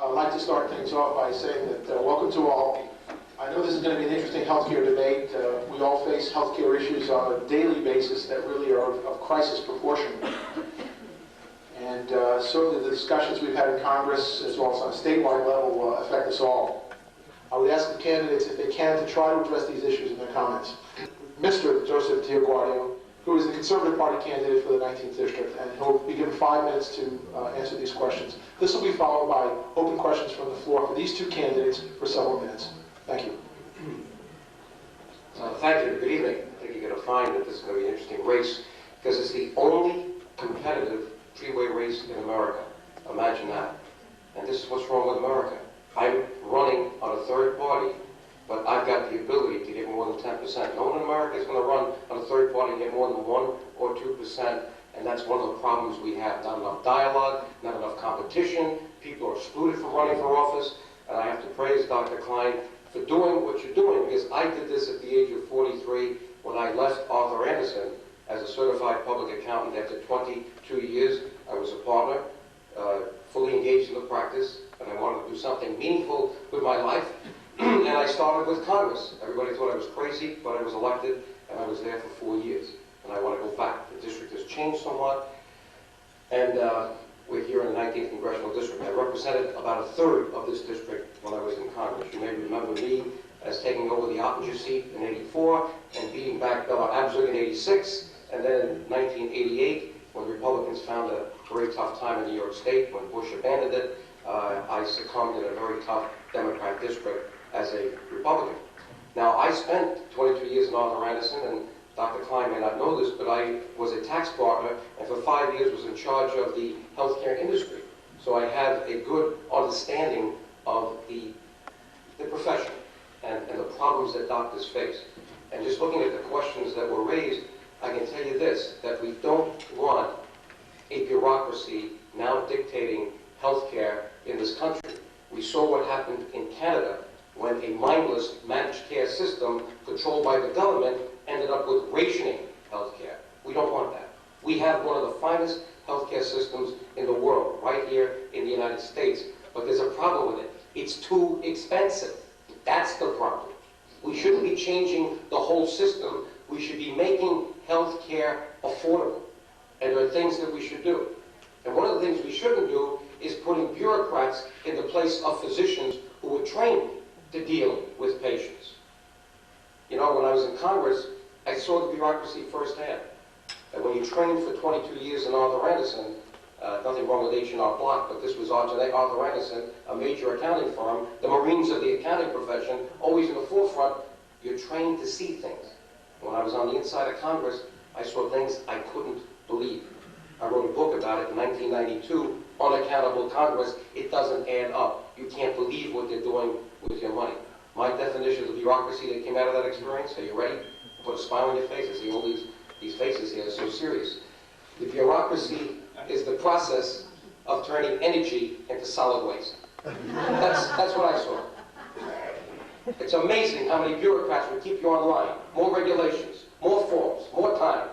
I'd like to start things off by saying that welcome to all. I know this is going to be an interesting healthcare debate. We all face healthcare issues on a daily basis that really are of crisis proportion. And certainly the discussions we've had in Congress, as well as on a statewide level, affect us all. I would ask the candidates, if they can, to try to address these issues in their comments. Mr. Joseph DioGuardi, who is the Conservative Party candidate for the 19th District, and he'll be given 5 minutes to answer these questions. This will be followed by open questions from the floor for these two candidates for several minutes. Thank you. Thank you. Good evening. I think you're going to find that this is going to be an interesting race because it's the only competitive three-way race in America. Imagine that. And this is what's wrong with America. I'm running on a third party, but I've got the ability to get more than 10%. No one in America is going to run on a third party and get more than 1 or 2%, and that's one of the problems we have. Not enough dialogue, not enough competition. People are excluded from running for office, and I have to praise Dr. Klein for doing what you're doing, because I did this at the age of 43 when I left Arthur Andersen as a certified public accountant. After 22 years, I was a partner, fully engaged in the practice, and I wanted to do something meaningful with my life. And I started with Congress. Everybody thought I was crazy, but I was elected, and I was there for 4 years. And I want to go back. The district has changed somewhat, and we're here in the 19th Congressional District. I represented about a third of this district when I was in Congress. You may remember me as taking over the Ottinger seat in '84 and beating back Bella Abzug in '86, and then in 1988, when Republicans found a very tough time in New York State, when Bush abandoned it, I succumbed in a very tough Democrat district as a Republican. Now, I spent 22 years in Arthur Andersen, and Dr. Klein may not know this, but I was a tax partner, and for 5 years was in charge of the healthcare industry. So I had a good understanding of the profession and the problems that doctors face. And just looking at the questions that were raised, I can tell you this, that we don't want a bureaucracy now dictating healthcare in this country. We saw what happened in Canada when a mindless managed care system controlled by the government ended up with rationing healthcare. We don't want that. We have one of the finest healthcare systems in the world, right here in the United States, but there's a problem with it. It's too expensive. That's the problem. We shouldn't be changing the whole system. We should be making healthcare affordable. And there are things that we should do. And one of the things we shouldn't do is putting bureaucrats in the place of physicians who were trained to deal with patients. You know, when I was in Congress, I saw the bureaucracy firsthand. And when you trained for 22 years in Arthur Andersen, nothing wrong with H&R Block, but this was Arthur Andersen, a major accounting firm, the Marines of the accounting profession, always in the forefront. You're trained to see things. When I was on the inside of Congress, I saw things I couldn't believe. I wrote a book about it in 1992, Unaccountable Congress. It doesn't add up. You can't believe what they're doing with your money. My definition of the bureaucracy that came out of that experience, are you ready? Put a smile on your face. I see all these faces here are so serious. The bureaucracy is the process of turning energy into solid waste. That's what I saw. It's amazing how many bureaucrats would keep you online. More regulations, more forms, more time.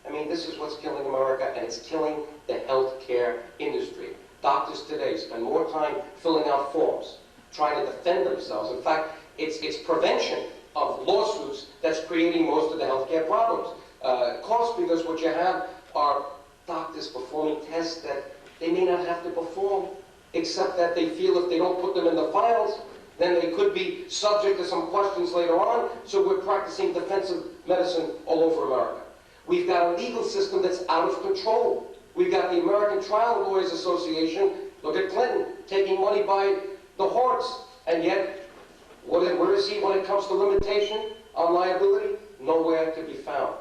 I mean, this is what's killing America, and it's killing the healthcare industry. Doctors today spend more time filling out forms, trying to defend themselves. In fact, it's prevention of lawsuits that's creating most of the healthcare problems. Cost, because what you have are doctors performing tests that they may not have to perform, except that they feel if they don't put them in the files, then they could be subject to some questions later on. So we're practicing defensive medicine all over America. We've got a legal system that's out of control. We've got the American Trial Lawyers Association, look at Clinton, taking money by the hordes. And yet, where is he when it comes to limitation on liability? Nowhere to be found.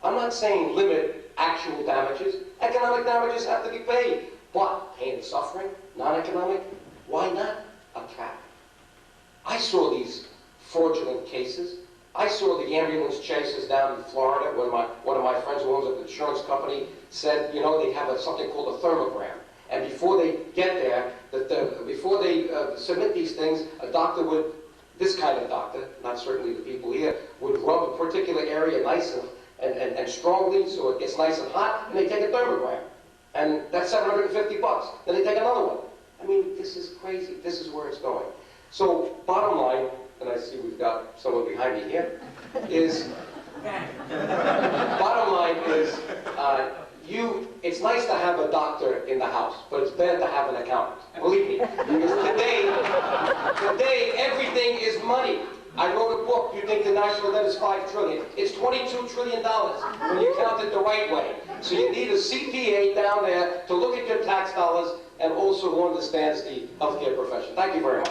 I'm not saying limit actual damages. Economic damages have to be paid. But pain and suffering, non-economic, why not a cap? I saw these fraudulent cases. I saw the ambulance chases down in Florida when one of my friends who owns an insurance company said, you know, they have something called a thermogram. And before they get there, before they submit these things, a doctor would, this kind of doctor, not certainly the people here, would rub a particular area nice and strongly so it gets nice and hot, and they take a thermogram. And that's $750. Then they take another one. I mean, this is crazy. This is where it's going. So, bottom line, and I see we've got someone behind me here, is, bottom line is, it's nice to have a doctor in the house, but it's better to have an accountant. Believe me. Because today, everything is money. I wrote a book, You Think the National Debt is $5 trillion. It's $22 trillion when you count it the right way. So you need a CPA down there to look at your tax dollars and also who understands the healthcare profession. Thank you very much.